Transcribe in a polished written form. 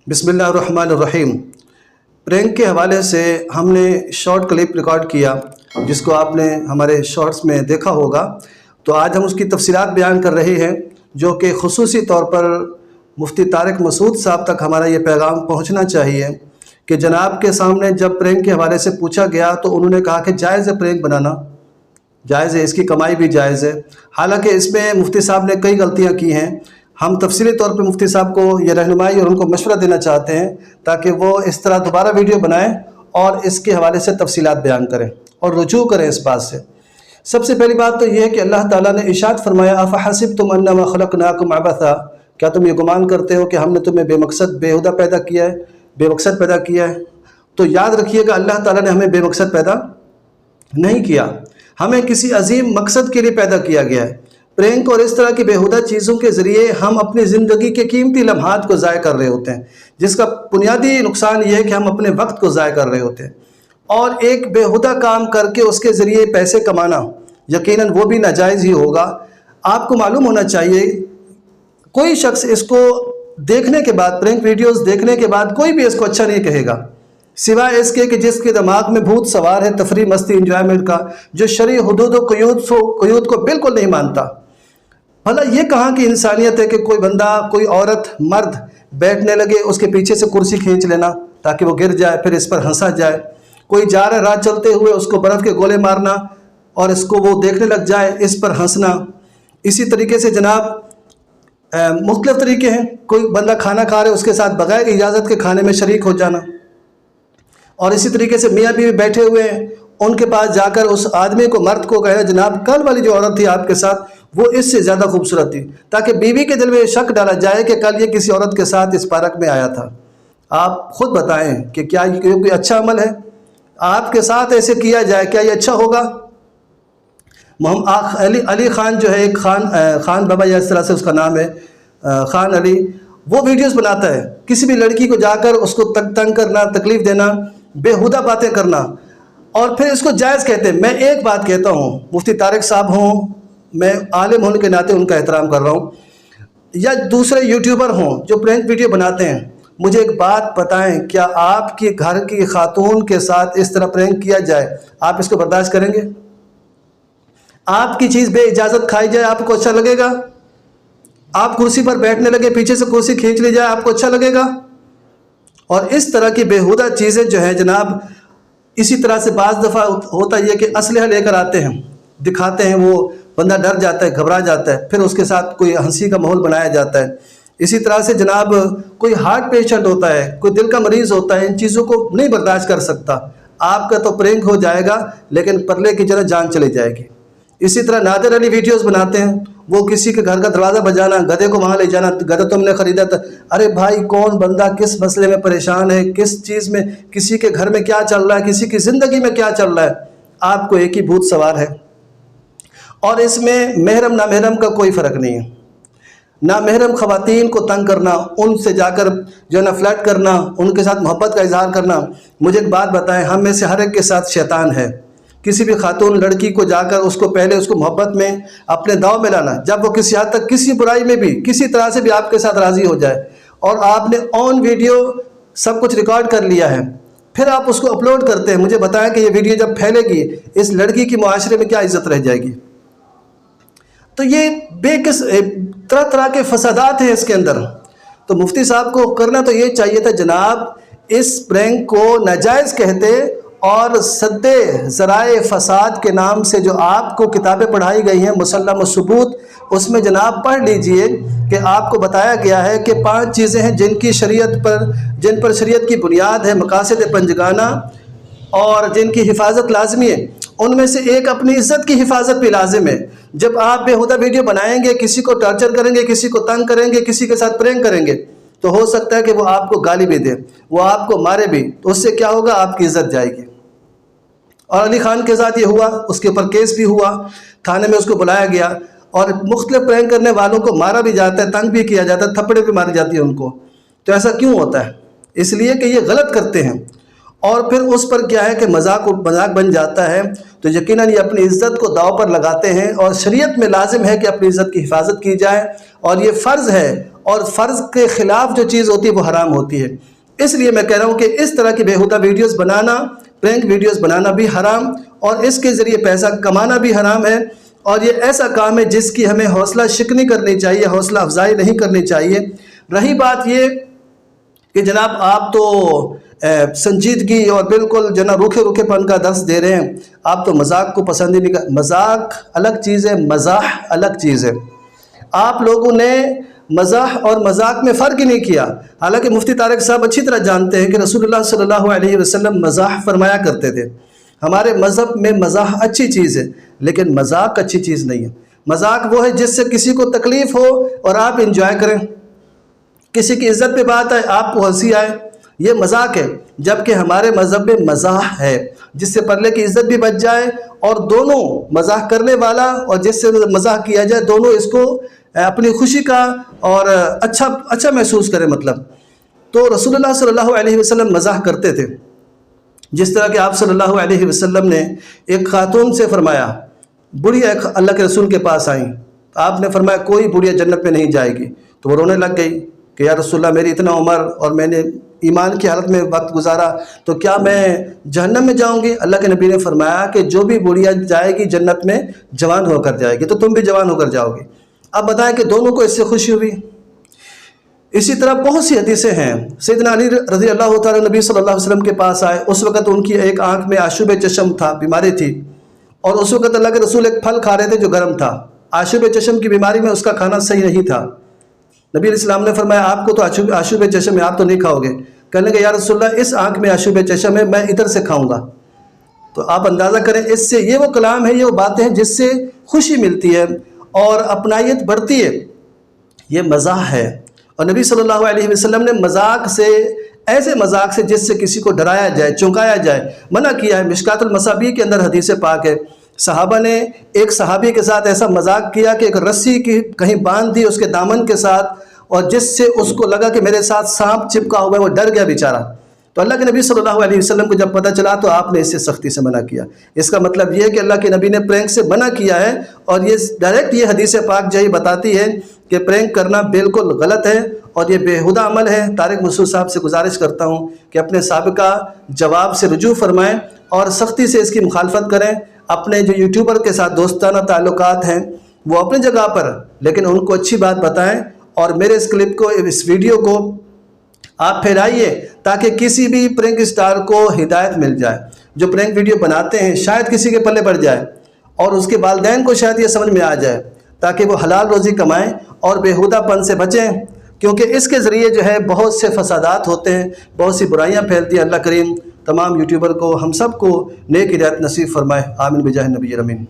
बिस्मिल्लाहिर्रहमानिर्रहीम। प्रैंक के हवाले से हमने शॉर्ट क्लिप रिकॉर्ड किया जिसको आपने हमारे शॉर्ट्स में देखा होगा। तो आज हम उसकी तफसीलात बयान कर रहे हैं जो कि खुसूसी तौर पर मुफ्ती तारिक मसूद साहब तक हमारा ये पैगाम पहुंचना चाहिए कि जनाब के सामने जब प्रैंक के हवाले से पूछा गया तो उन्होंने कहा कि जायज़ है, प्रैंक बनाना जायज़ है, इसकी कमाई भी जायज़ है। हालांकि इसमें मुफ्ती साहब ने कई गलतियां की हैं। हम तफसीली तौर पे मुफ्ती साहब को ये रहनुमाई और उनको मशवरा देना चाहते हैं ताकि वो इस तरह दोबारा वीडियो बनाएं और इसके हवाले से तफसीलात बयान करें और रुजू करें इस बात से। सबसे पहली बात तो ये है कि अल्लाह ताला ने इरशाद फरमाया, अफ़हसिबतुम अन्नमा खलक़नाकुम अबसा, क्या तुम ये गुमान करते हो कि हमने तुम्हें बेमकसद बेहुदा पैदा किया है, बेमकसद पैदा किया है। तो याद रखिएगा, अल्लाह ताला ने हमें बेमकसद पैदा नहीं किया, हमें किसी अजीम मकसद के लिए पैदा किया गया है। प्रैंक और इस तरह की बेहुदा चीज़ों के ज़रिए हम अपनी ज़िंदगी के कीमती लम्हात को ज़ाय कर रहे होते हैं, जिसका बुनियादी नुकसान ये है कि हम अपने वक्त को ज़ाय कर रहे होते हैं। और एक बेहुदा काम करके उसके ज़रिए पैसे कमाना यकीनन वो भी नाजायज़ ही होगा। आपको मालूम होना चाहिए, कोई शख्स इसको देखने के बाद, प्रैंक वीडियोज़ देखने के बाद कोई भी इसको अच्छा नहीं कहेगा, सिवाय इसके कि जिसके दिमाग में भूत सवार है तफरी मस्ती इंजॉयमेंट का, जो शरई हुदूद व क़यूद को बिल्कुल नहीं मानता। भला ये कहाँ की इंसानियत है कि कोई बंदा, कोई औरत, मर्द बैठने लगे, उसके पीछे से कुर्सी खींच लेना ताकि वो गिर जाए, फिर इस पर हंसा जाए। कोई जा रहा है राह चलते हुए, उसको बर्फ़ के गोले मारना और इसको वो देखने लग जाए, इस पर हंसना। इसी तरीके से जनाब मुख्तलिफ़ तरीके हैं। कोई बंदा खाना खा रहे, उसके साथ बग़ैर इजाज़त के खाने में शरीक हो जाना। और इसी तरीके से मियाँ बीवी बैठे हुए हैं, उनके पास जाकर उस आदमी को, मर्द को कहना, जनाब कल वाली जो औरत थी आपके साथ वो इससे ज़्यादा खूबसूरत थी, ताकि बीवी के दिल में शक डाला जाए कि कल ये किसी औरत के साथ इस पार्क में आया था। आप खुद बताएं कि क्या ये कोई अच्छा अमल है? आपके साथ ऐसे किया जाए, क्या ये अच्छा होगा? मोहम्मद अली ख़ान जो है, एक खान बाबा या इस तरह से उसका नाम है, ख़ान अली, वो वीडियोस बनाता है किसी भी लड़की को जाकर उसको तंग करना, तकलीफ़ देना, बेहुदा बातें करना, और फिर इसको जायज़ कहते हैं। मैं एक बात कहता हूँ, मुफ्ती तारिक साहब हों, मैं आलिम होने के नाते उनका एहतराम कर रहा हूँ, या दूसरे यूट्यूबर हों जो प्रैंक वीडियो बनाते हैं, मुझे एक बात बताएं, क्या आपके घर की खातून के साथ इस तरह प्रैंक किया जाए, आप इसको बर्दाश्त करेंगे? आपकी चीज़ बे इजाज़त खाई जाए, आपको अच्छा लगेगा? आप कुर्सी पर बैठने लगे, पीछे से कुर्सी खींच ली जाए, आपको अच्छा लगेगा? और इस तरह की बेहुदा चीज़ें जो है जनाब, इसी तरह से बाज़ दफ़ा होता है कि असलहा लेकर आते हैं, दिखाते हैं, वो बंदा डर जाता है, घबरा जाता है, फिर उसके साथ कोई हंसी का माहौल बनाया जाता है। इसी तरह से जनाब कोई हार्ट पेशेंट होता है, कोई दिल का मरीज़ होता है, इन चीज़ों को नहीं बर्दाश्त कर सकता। आपका तो प्रैंक हो जाएगा लेकिन परले की जगह जान चली जाएगी। इसी तरह नादिर अली वीडियोस बनाते हैं, वो किसी के घर का दरवाज़ा बजाना, गधे को वहाँ ले जाना, गधा तुमने ख़रीदा था। अरे भाई, कौन बंदा किस मसले में परेशान है, किस चीज़ में, किसी के घर में क्या चल रहा है, किसी की ज़िंदगी में क्या चल रहा है, आपको एक ही भूत सवार है। और इसमें महरम ना महरम का कोई फ़र्क नहीं है। ना महरम ख़वातीन को तंग करना, उनसे जाकर जो है ना फ्लर्ट करना, उनके साथ मोहब्बत का इजहार करना। मुझे एक बात बताएं, हम में से हर एक के साथ शैतान है। किसी भी खातून लड़की को जाकर उसको पहले उसको मोहब्बत में अपने दाव में लाना, जब वो किसी हद तक किसी बुराई में भी किसी तरह से भी आपके साथ राज़ी हो जाए और आपने ऑन वीडियो सब कुछ रिकॉर्ड कर लिया है, फिर आप उसको अपलोड करते हैं, मुझे बताएं कि ये वीडियो जब फैलेगी इस लड़की की मुआशरे में क्या इज़्ज़त रह जाएगी? तो ये बेकिस तरह तरह के फसादात हैं इसके अंदर। तो मुफ्ती साहब को करना तो ये चाहिए था जनाब, इस प्रैंक को नाजायज़ कहते और सद्दे ज़राए फ़साद के नाम से जो आपको किताबें पढ़ाई गई हैं, मुसल्लम सबूत, उसमें जनाब पढ़ लीजिए कि आपको बताया गया है कि 5 चीज़ें हैं जिन पर शरीयत की बुनियाद है, मकासद पंजगाना, और जिनकी हिफाजत लाजमी है। उनमें से एक अपनी इज़्ज़त की हिफाजत भी लाजिम है। जब आप बेहुदा वीडियो बनाएंगे, किसी को टॉर्चर करेंगे, किसी को तंग करेंगे, किसी के साथ प्रैंक करेंगे, तो हो सकता है कि वो आपको गाली भी दे, वो आपको मारे भी, तो उससे क्या होगा, आपकी इज़्ज़त जाएगी। और अली ख़ान के साथ ये हुआ, उसके ऊपर केस भी हुआ, थाने में उसको बुलाया गया और मुख्तलिफ प्रैंक करने वालों को मारा भी जाता है, तंग भी किया जाता है, थप्पड़े भी मारी जाती है उनको। तो ऐसा क्यों होता है? इसलिए कि ये गलत करते हैं और फिर उस पर क्या है कि मजाक बन जाता है। तो यकीनन ये अपनी इज़्ज़त को दाव पर लगाते हैं और शरीयत में लाजिम है कि अपनी इज़्ज़त की हिफाजत की जाए और ये फ़र्ज़ है اور فرض کے خلاف جو چیز ہوتی ہے وہ حرام ہوتی ہے۔ اس لیے میں کہہ رہا ہوں کہ اس طرح کی بیہودہ ویڈیوز بنانا، پرینک ویڈیوز بنانا بھی حرام، اور اس کے ذریعے پیسہ کمانا بھی حرام ہے، اور یہ ایسا کام ہے جس کی ہمیں حوصلہ شکنی کرنی چاہیے، حوصلہ افزائی نہیں کرنی چاہیے۔ رہی بات یہ کہ جناب آپ تو سنجیدگی اور بالکل جناب روکھے پن کا درس دے رہے ہیں، آپ تو مذاق کو پسند ہی نہیں کر، مذاق الگ چیز ہے، مزاح الگ چیز ہے۔ آپ لوگوں نے مزاح اور مذاق میں فرق ہی نہیں کیا، حالانکہ مفتی طارق صاحب اچھی طرح جانتے ہیں کہ رسول اللہ صلی اللہ علیہ وسلم مزاح فرمایا کرتے تھے۔ ہمارے مذہب میں مزاح اچھی چیز ہے، لیکن مذاق اچھی چیز نہیں ہے۔ مذاق وہ ہے جس سے کسی کو تکلیف ہو اور آپ انجوائے کریں، کسی کی عزت پہ بات آئے آپ کو ہنسی آئے، یہ مذاق ہے۔ جبکہ ہمارے مذہب میں مزاح ہے جس سے پرلے کی عزت بھی بچ جائے، اور دونوں مزاح کرنے والا اور جس سے مزاح کیا جائے دونوں اس کو اپنی خوشی کا اور اچھا محسوس کرے۔ مطلب تو رسول اللہ صلی اللہ علیہ وسلم مزاح کرتے تھے، جس طرح کہ آپ صلی اللہ علیہ وسلم نے ایک خاتون سے فرمایا، بڑھیا اللہ کے رسول کے پاس آئیں، آپ نے فرمایا کوئی بڑھیا جنت میں نہیں جائے گی، تو وہ رونے لگ گئی کہ یا رسول اللہ میری اتنا عمر اور میں نے ایمان کی حالت میں وقت گزارا، تو کیا میں جہنم میں جاؤں گی؟ اللہ کے نبی نے فرمایا کہ جو بھی بڑھیا جائے گی جنت میں جوان ہو کر جائے گی، تو تم بھی جوان ہو کر جاؤ گے۔ اب بتائیں کہ دونوں کو اس سے خوشی ہوئی۔ اسی طرح بہت سی حدیثیں ہیں، سیدنا علی رضی اللہ تعالیٰ نبی صلی اللہ علیہ وسلم کے پاس آئے، اس وقت ان کی ایک آنکھ میں آشوب چشم تھا، بیماری تھی، اور اس وقت اللہ کے رسول ایک پھل کھا رہے تھے جو گرم تھا۔ آشوب چشم کی بیماری میں اس کا کھانا صحیح نہیں تھا۔ نبی علیہ السلام نے فرمایا آپ کو تو آشوب چشم ہے، آپ تو نہیں کھاؤ گے۔ کہنے کہ یا رسول اللہ اس آنکھ میں آشوب چشم ہے، میں ادھر سے کھاؤں گا۔ تو آپ اندازہ کریں اس سے یہ وہ کلام ہے، یہ وہ باتیں ہیں جس سے خوشی ملتی ہے اور اپنائیت بڑھتی ہے، یہ مزاح ہے۔ اور نبی صلی اللہ علیہ وسلم نے مذاق سے، ایسے مذاق سے جس سے کسی کو ڈرایا جائے، چونکایا جائے، منع کیا ہے۔ مشکات المصابیح کے اندر حدیث پاک ہے، صحابہ نے ایک صحابی کے ساتھ ایسا مذاق کیا کہ ایک رسی کی کہیں باندھ دی اس کے دامن کے ساتھ، اور جس سے اس کو لگا کہ میرے ساتھ سانپ چپکا ہوا ہے، وہ ڈر گیا بیچارہ۔ تو اللہ کے نبی صلی اللہ علیہ وسلم کو جب پتہ چلا تو آپ نے اس سے سختی سے منع کیا۔ اس کا مطلب یہ ہے کہ اللہ کے نبی نے پرینک سے منع کیا ہے، اور یہ ڈائریکٹ یہ حدیث پاک جو بتاتی ہے کہ پرینک کرنا بالکل غلط ہے اور یہ بےہودہ عمل ہے۔ طارق مسعود صاحب سے گزارش کرتا ہوں کہ اپنے سابقہ جواب سے رجوع فرمائیں اور سختی سے اس کی مخالفت کریں۔ اپنے جو یوٹیوبر کے ساتھ دوستانہ تعلقات ہیں وہ اپنی جگہ پر، لیکن ان کو اچھی بات بتائیں، اور میرے اس کلپ کو، اس ویڈیو کو آپ پھیلائیے تاکہ کسی بھی پرینک اسٹار کو ہدایت مل جائے۔ جو پرینک ویڈیو بناتے ہیں شاید کسی کے پلے پڑ جائے، اور اس کے والدین کو شاید یہ سمجھ میں آ جائے، تاکہ وہ حلال روزی کمائیں اور بےہودہ پن سے بچیں، کیونکہ اس کے ذریعے جو ہے بہت سے فسادات ہوتے ہیں، بہت سی برائیاں پھیلتی ہیں۔ اللہ کریم تمام یوٹیوبر کو، ہم سب کو نیک ہدایت نصیب فرمائے، آمین بجاہ نبی امین۔